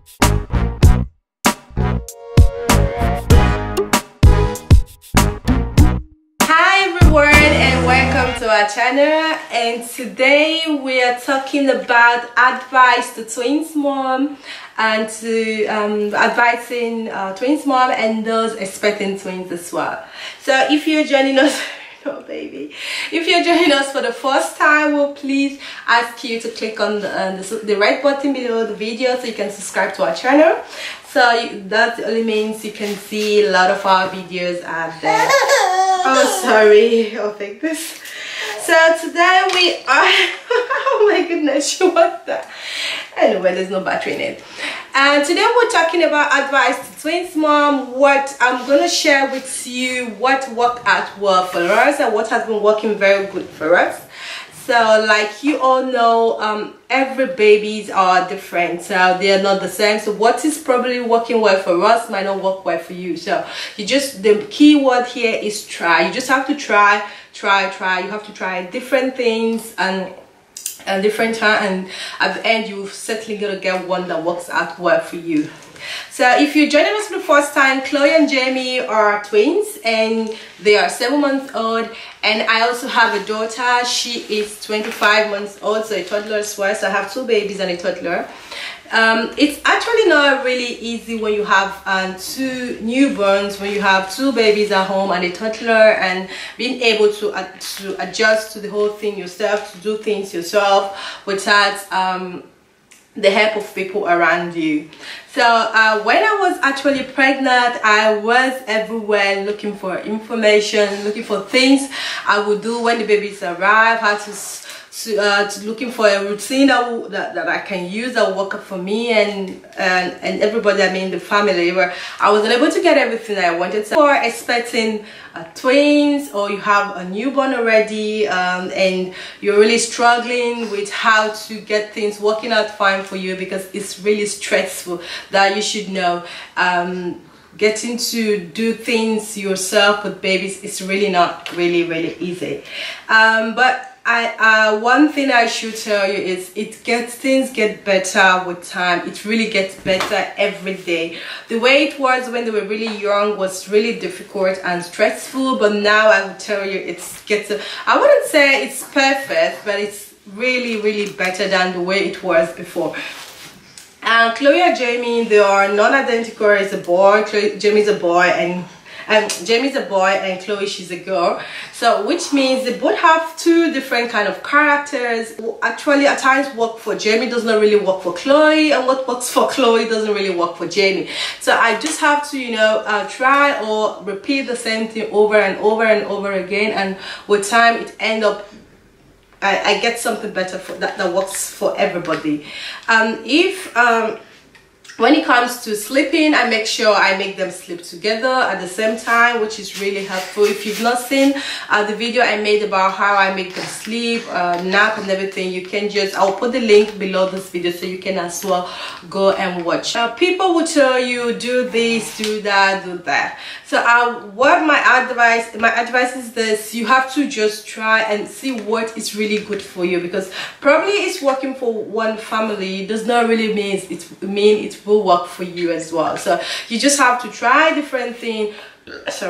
Hi everyone and welcome to our channel, and today we are talking about advice to twins mom and to advising twins mom and those expecting twins as well. So if you're joining us oh baby, if you're joining us for the first time, we'll please ask you to click on the red button below the video so you can subscribe to our channel. So that only means you can see a lot of our videos out there. Oh sorry, I'll take this. So today we are oh my goodness, what the anyway, there's no battery in it. And today we're talking about advice to twins mom. What I'm gonna share with you what worked out well for us and what has been working very good for us. So like you all know, every babies are different, so they are not the same. So what is probably working well for us might not work well for you. So the key word here is try. You just have to try. You have to try different things and different time, and at the end you're certainly gonna get one that works out well for you. So if you're joining us for the first time, Chloe and Jamie are twins and they are 7 months old, and I also have a daughter. She is 25 months old, so a toddler as well. So I have two babies and a toddler. It's actually not really easy when you have two newborns, when you have two babies at home and a toddler, and being able to adjust to the whole thing yourself, to do things yourself without the help of people around you. So when I was actually pregnant, I was everywhere looking for information, looking for things I would do when the babies arrive, how to looking for a routine that I can use that will work up for me and everybody, I mean the family, where I was unable to get everything that I wanted. So for expecting twins, or you have a newborn already and you're really struggling with how to get things working out fine for you, because it's really stressful, that you should know getting to do things yourself with babies is really not really easy. But one thing I should tell you is things get better with time. It really gets better every day. The way it was when they were really young was really difficult and stressful, but now I will tell you I wouldn't say it's perfect, but it's really better than the way it was before. And Chloe and Jamie, they are non-identical. It's a boy. Jamie's a boy, and Jamie's a boy, and Chloe, she's a girl. So which means they both have two different kind of characters. Actually at times work for Jamie does not really work for Chloe, and what works for Chloe doesn't really work for Jamie. So I just have to, you know, try or repeat the same thing over and over again, and with time it ends up I get something better for that works for everybody. When it comes to sleeping, I make sure I make them sleep together at the same time, which is really helpful. If you've not seen the video I made about how I make them sleep, nap and everything, you can I'll put the link below this video so you can as well go and watch. People will tell you do this, do that, do that. So what my advice is this: you have to just try and see what is really good for you, because probably it's working for one family does not really mean it will work for you as well. So you just have to try different things at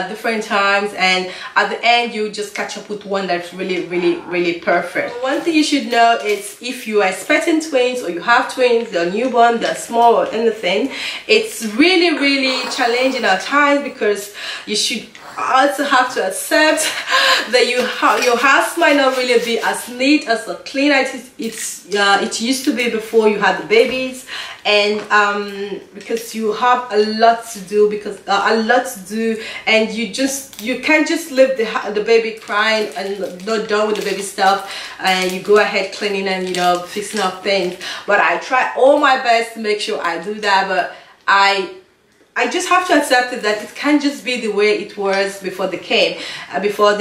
different times, and at the end you just catch up with one that's really perfect. One thing you should know is, if you are expecting twins, or you have twins, they're newborn, they're small or anything, it's really challenging at times, because you should also have to accept that your house might not really be as neat, as clean as it used to be before you had the babies, and because you have a lot to do, and you can't just leave the baby crying and not done with the baby stuff, and you go ahead cleaning and, you know, fixing up things. But I try all my best to make sure I do that, but I just have to accept it, that it can't just be the way it was before they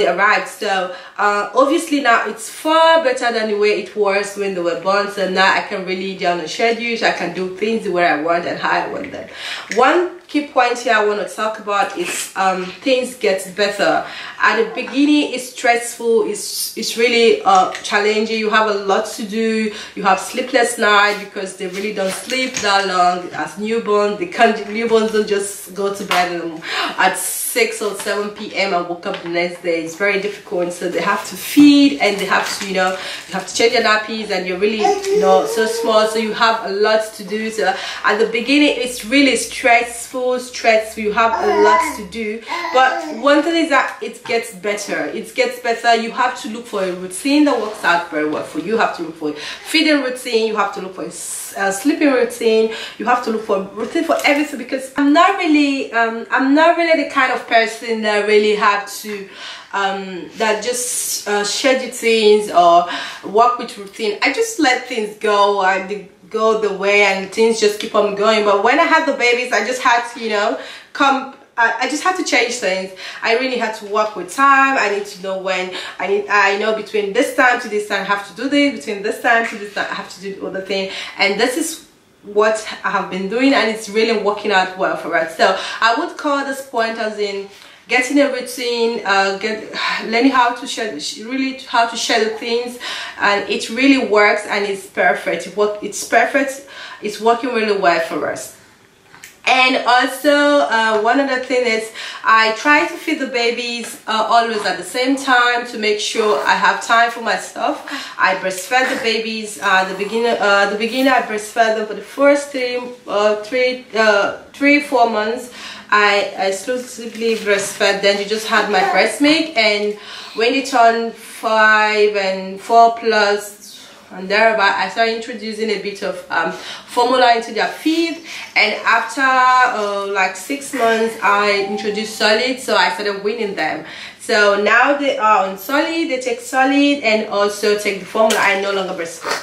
arrived. So obviously now it's far better than the way it was when they were born. So now I can really down a schedule, so I can do things the way I want and how I want them. One key point here I want to talk about is things get better. At the beginning it's stressful, it's really challenging. You have a lot to do, you have sleepless night because they really don't sleep that long. As newborns, newborns don't just go to bed at 6 or 7 p.m. and woke up the next day. It's very difficult, so they have to feed, and they have to, you know, you have to change your nappies, and you're really, you know, so small, so you have a lot to do. So at the beginning it's really stressful, you have a lot to do, but one thing is that it gets better. You have to look for a routine that works out very well for you. You have to look for a feeding routine, you have to look for a sleeping routine, you have to look for a routine for everything, because I'm not really the kind of person that really have to that just schedule things or work with routine. I just let things go and go the way, and things just keep on going. But when I had the babies, I just had to, you know, I just had to change things. I really had to work with time. I need to know when I know between this time to this time I have to do this, between this time to this time I have to do the other thing, and this is what I have been doing, and it's really working out well for us. So I would call this point as in getting a routine, learning how to schedule things, and it really works, and it's perfect. It's working really well for us. And also one other thing is I try to feed the babies always at the same time to make sure I have time for myself. I breastfed the babies the beginning I breastfed them for the first 3-4 months. I exclusively breastfed. Then you just had my breast milk, and when they turned 5 and 4 plus and thereabout, I started introducing a bit of formula into their feed, and after like 6 months I introduced solid, so I started weaning them. So now they are on solid, they take solid and also take the formula. I no longer breastfeed.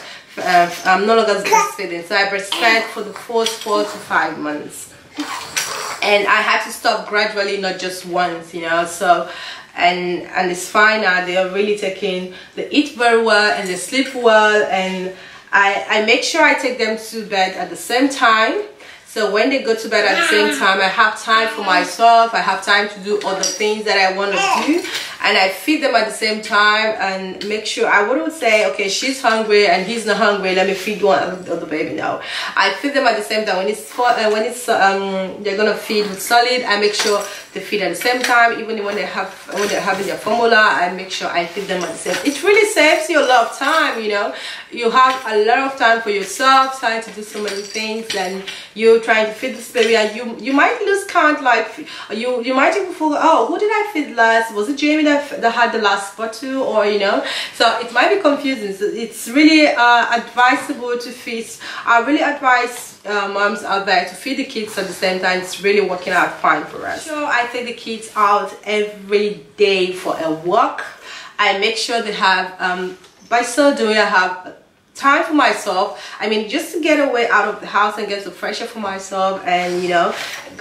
I'm no longer breastfeeding, so I breastfed for the first 4 to 5 months, and I had to stop gradually, not just once, you know. So and it's fine now. They are really taking, they eat very well and they sleep well, and I make sure I take them to bed at the same time. So when they go to bed at the same time, I have time for myself, I have time to do other things that I want to do, and I feed them at the same time, and make sure, I wouldn't say, okay, she's hungry and he's not hungry, let me feed one of the baby now. I feed them at the same time. When they're gonna feed with solid, I make sure they feed at the same time. Even when they're having their formula, I make sure I feed them at the same. It really saves you a lot of time, you know. You have a lot of time for yourself, trying to do so many things, and you're trying to feed this baby, and you might lose count. Like you might even forget, oh, who did I feed last? Was it Jamie that had the last bottle? Or, you know, so it might be confusing. So it's really advisable to feed. I really advise moms out there to feed the kids at the same time. It's really working out fine for us. So I take the kids out every day for a walk. I make sure they have by so doing I have time for myself. I mean, just to get away out of the house and get some fresh air for myself, and you know,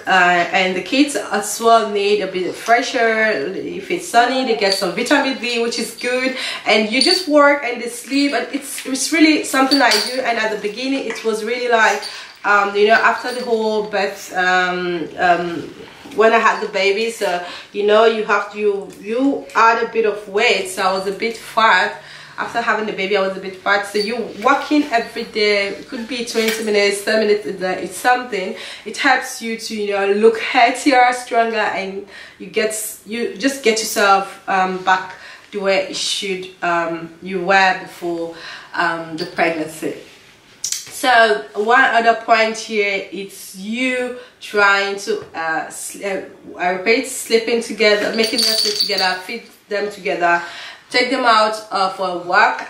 and the kids as well need a bit of fresh air. If it's sunny, they get some vitamin D, which is good, and you just work and they sleep, and it's really something I do. And at the beginning it was really like you know, after the whole birth, when I had the baby, so you know, you add a bit of weight, so I was a bit fat. After having the baby, I was a bit fat. So you walking every day, it could be 20 minutes, 10 minutes a day, it's something. It helps you to, you know, look healthier, stronger, and you just get yourself back the way it should you were before the pregnancy. So one other point here, it's you trying to I repeat, sleeping together, making them sleep together, feed them together. Take them out for a walk,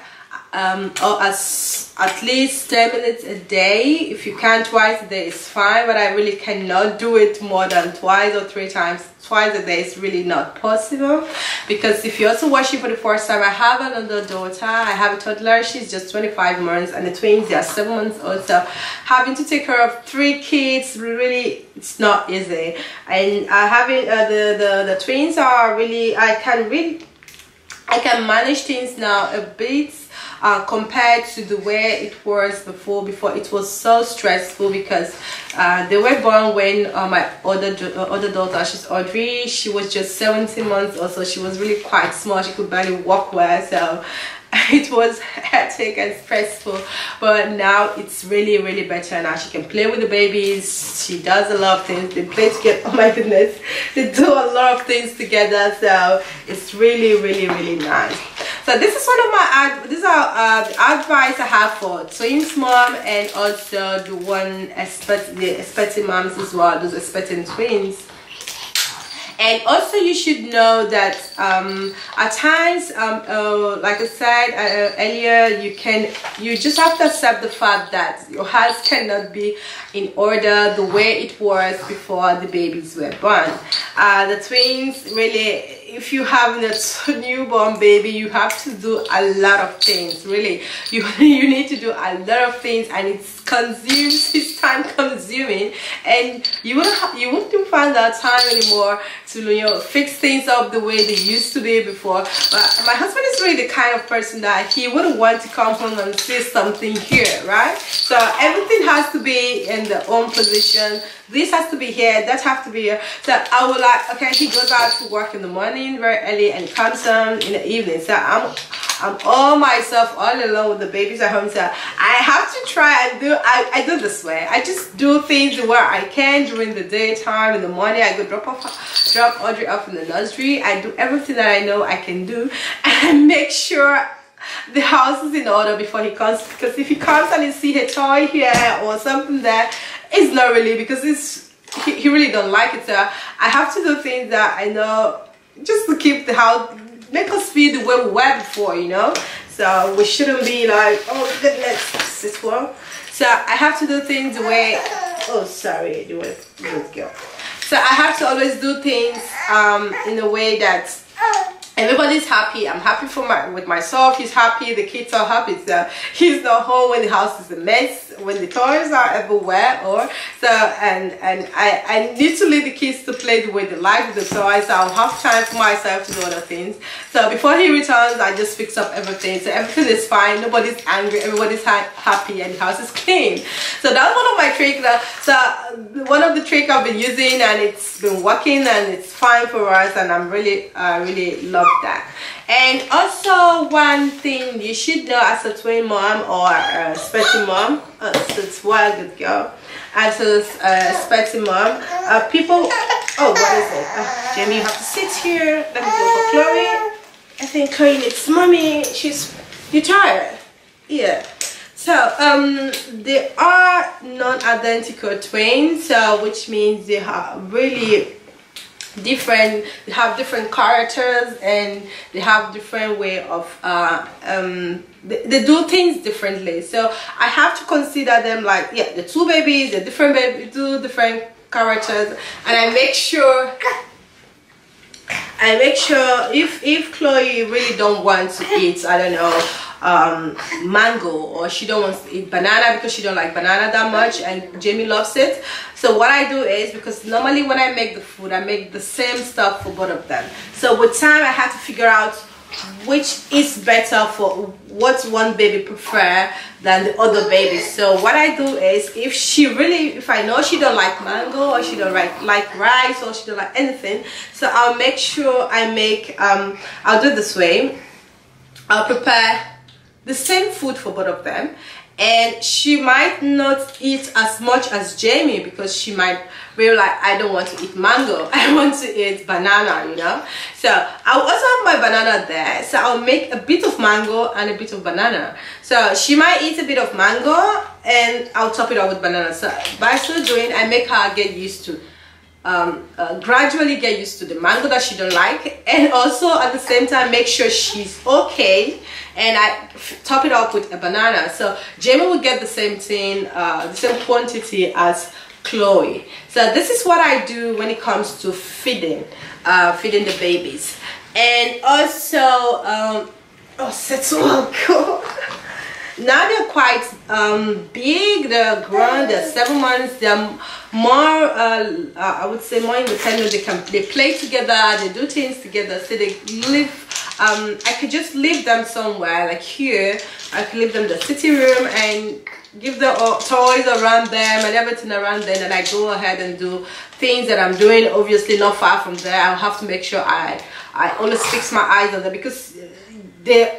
or at least 10 minutes a day. If you can, twice a day is fine, but I really cannot do it more than 2 or 3 times. Twice a day is really not possible, because if you're also watching for the first time, I have another daughter. I have a toddler. She's just 25 months, and the twins, they are 7 months old. So having to take care of 3 kids, really, it's not easy. And having the twins are really, I can manage things now a bit. compared to the way it was before. Before it was so stressful because they were born when my older daughter, she's Audrey, she was just 17 months or so. She was really quite small, she could barely walk well, so it was hectic and stressful. But now it's really better. Now she can play with the babies, she does a lot of things, they play together. Oh my goodness, they do a lot of things together, so it's really nice. So this is one of my these are the advice I have for twins mom, and also the one expecting moms as well, those expecting twins. And also you should know that at times, like I said earlier, you just have to accept the fact that your house cannot be in order the way it was before the babies were born. The twins, really, if you have a newborn baby, you have to do a lot of things. Really, you need to do a lot of things, and it's time consuming, and you wouldn't find that time anymore to fix things up the way they used to be before. But my husband is really the kind of person that he wouldn't want to come home and see something here, right? So everything has to be in their own position. This has to be here, that has to be here. So I would like, okay, he goes out to work in the morning very early and comes home in the evening. So I'm all myself, all alone with the babies at home. So I have to try and I do this way. I just do things where I can during the daytime. In the morning, I go drop Audrey off in the nursery. I do everything that I know I can do, and make sure the house is in order before he comes. Because if he comes and he see a toy here or something there, it's not really, because he really don't like it. So I have to do things that I know just to keep the house, make us feel the way we were before, So we shouldn't be like, oh goodness, this one. So I have to do things the way, oh sorry, the way good girl. So I have to always do things in a way that everybody's happy. I'm happy with myself. He's happy. The kids are happy. So he's not home when the house is a mess, when the toys are everywhere, and I need to leave the kids to play the way they like with the toys. So I'll have time for myself to do other things. So before he returns, I just fix up everything. So everything is fine. Nobody's angry. Everybody's happy, and the house is clean. So that's one of my tricks. So one of the tricks I've been using, and it's been working, and it's fine for us, and I'm really love that. And also one thing you should know as a twin mom or a expecting mom, it's well good girl, as a expecting mom, people, oh what is it, Jamie, you have to sit here. Let me go for Chloe. I think Chloe needs mommy. You're tired. Yeah. So they are non-identical twins, which means they have really different, they have different characters, and they have different way of they do things differently. So I have to consider them like, yeah, the two babies, the different babies, two different characters, and I make sure if Chloe really don't want to eat, I don't know, mango, or she don't want to eat banana because she don't like banana that much, and Jamie loves it. So what I do is, because normally when I make the food, I make the same stuff for both of them. So with time, I have to figure out which is better for what one baby prefer than the other baby. So what I do is, if I know she don't like mango, or she don't like rice, or she don't like anything, so I'll make sure I'll do this way. I'll prepare the same food for both of them, and she might not eat as much as Jamie, because she might be like, I don't want to eat mango, I want to eat banana, So I'll also have my banana there, so I'll make a bit of mango and a bit of banana. So she might eat a bit of mango, and I'll top it up with banana. So by so doing, I make her get used to gradually get used to the mango that she don't like, and also at the same time make sure she's okay, and I top it up with a banana. So Jamie will get the same thing, the same quantity as Chloe. So this is what I do when it comes to feeding the babies. And also oh, that's so cool. Now they're quite big, they're grown, they're 7 months, they're more, I would say more independent. They play together, they do things together, so they live I could just leave them somewhere, like here. I could leave them in the sitting room and give the toys around them and everything around them, and I go ahead and do things that I'm doing. Obviously not far from there, I'll have to make sure I always fix my eyes on them, because they're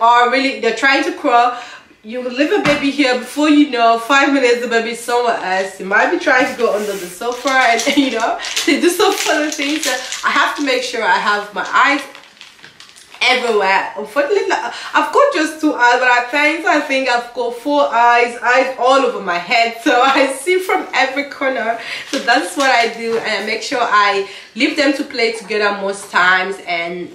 trying to crawl. You leave a baby here, before you know, 5 minutes the baby's somewhere else. They might be trying to go under the sofa, and you know, they do some funny things. So I have to make sure I have my eyes everywhere. Unfortunately, I've got just 2 eyes, but at times I think I've got 4 eyes all over my head, so I see from every corner. So that's what I do, and I make sure I leave them to play together most times. And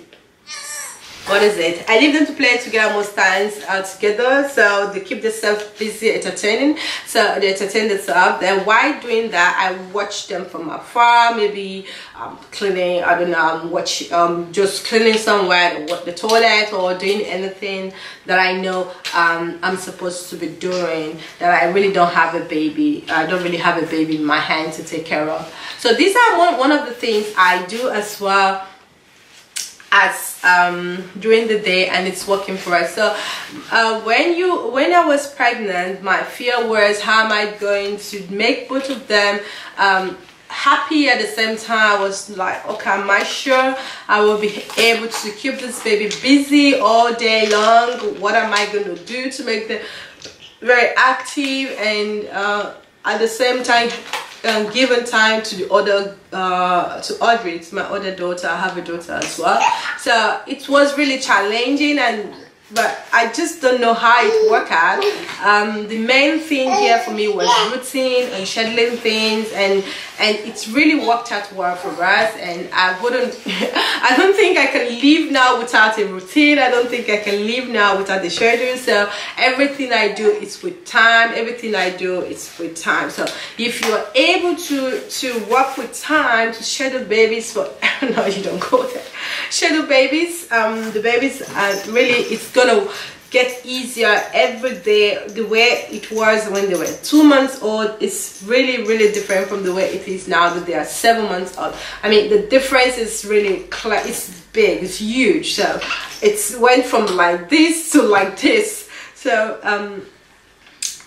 I leave them to play together most times together, so they keep themselves busy entertaining. So they entertain themselves. Then while doing that, I watch them from afar, maybe cleaning, I don't know, just cleaning somewhere, the toilet, or doing anything that I know I'm supposed to be doing, that I really don't have a baby. I don't really have a baby in my hand to take care of. So these are one of the things I do as well as during the day, and it's working for us. So when I was pregnant, my fear was, how am I going to make both of them happy at the same time? I was like, okay, am I sure I will be able to keep this baby busy all day long? What am I going to do to make them very active, and at the same time given time to the other to Audrey, to my other daughter. I have a daughter as well, so it was really challenging, but I just don't know how it worked out. The main thing here for me was routine and scheduling things, and it's really worked out well for us. And I don't think I can live now without a routine. I don't think I can live now without the schedule. So everything I do is with time. Everything I do is with time. So if you're able to work with time, to schedule babies for no, you don't go there. Schedule babies. The babies are really, it's gonna get easier every day. The way it was when they were 2 months old is really different from the way it is now that they are 7 months old. I mean, the difference is really clear. It's big, it's huge. So it's went from like this to like this. So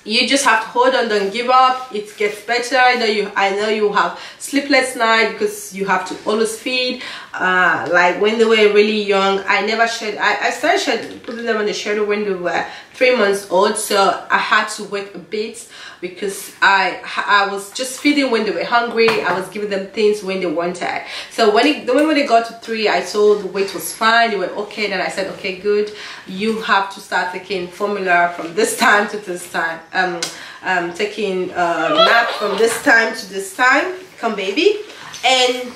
you just have to hold on, don't give up. It gets better. I know you have sleepless night because you have to always feed. Like when they were really young, I started putting them on the schedule when they were 3 months old, so I had to wait a bit, because I was just feeding when they were hungry. I was giving them things when they wanted. So when they got to 3, I saw the weight was fine, they were okay. Then I said, okay, good, you have to start taking formula from this time to this time, taking nap from this time to this time. Come baby, and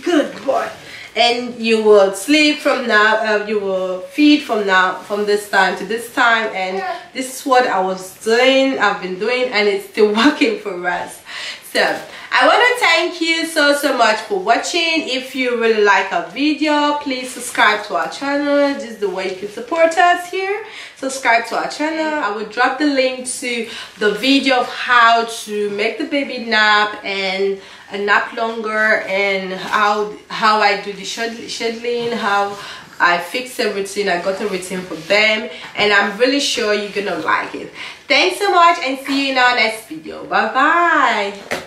good boy. And you will sleep from now, you will feed from this time to this time. And this is what I've been doing, and it's still working for us. So I want to thank you so much for watching. If you really like our video, please subscribe to our channel. This is the way you can support us here. Subscribe to our channel. I will drop the link to the video of how to make the baby nap and nap longer, and how I do the scheduling, how I fix everything. I got everything for them, and I'm really sure you're gonna like it. Thanks so much, and see you in our next video. Bye bye.